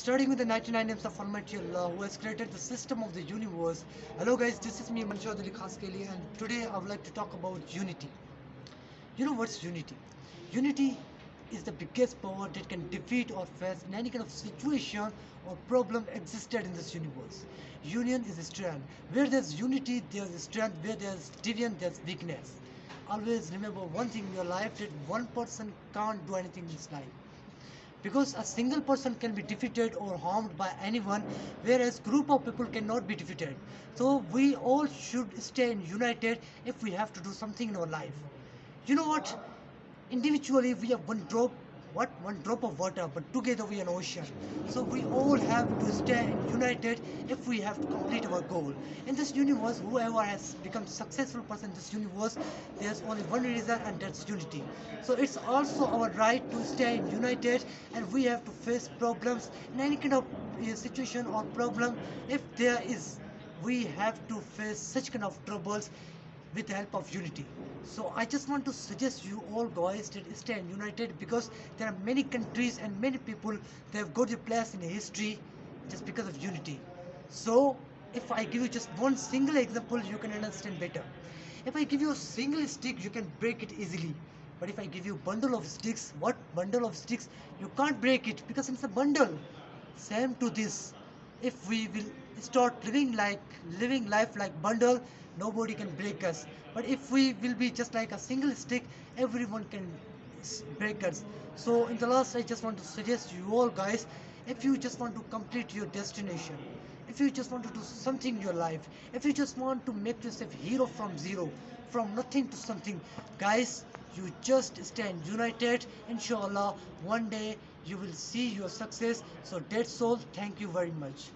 Starting with the 99 names of Almighty Allah who has created the system of the universe. Hello guys, this is me Manshad Ali Khaskheli, and today I would like to talk about unity. You know what's unity? Unity is the biggest power that can defeat or face in any kind of situation or problem existed in this universe. Union is a strength. Where there's unity, there's strength. Where there's division, there's weakness. Always remember one thing in your life, that one person can't do anything in this life, because a single person can be defeated or harmed by anyone, whereas group of people cannot be defeated. So we all should stay united if we have to do something in our life. You know what, individually we are one drop of water, but together we are an ocean. So we all have to stay united if we have to complete our goal in this universe. Whoever has become successful person in this universe, there's only one reason, and that's unity. So it's also our right to stay united, and we have to face problems in any kind of situation or problem. If there is, we have to face such kind of troubles with the help of unity. So I just want to suggest you all guys that stay united, because there are many countries and many people that have got a place in history just because of unity. So if I give you just one single example, you can understand better. If I give you a single stick, you can break it easily. But if I give you a bundle of sticks, what bundle of sticks, you can't break it because it's a bundle. Same to this, if we will start living life like bundle, nobody can break us. But if we will be just like a single stick, everyone can break us. So in the last, I just want to suggest you all guys, if you just want to complete your destination, if you just want to do something in your life, if you just want to make yourself hero from zero, from nothing to something, guys, you just stand united. Inshallah, one day you will see your success. So that's all. Thank you very much.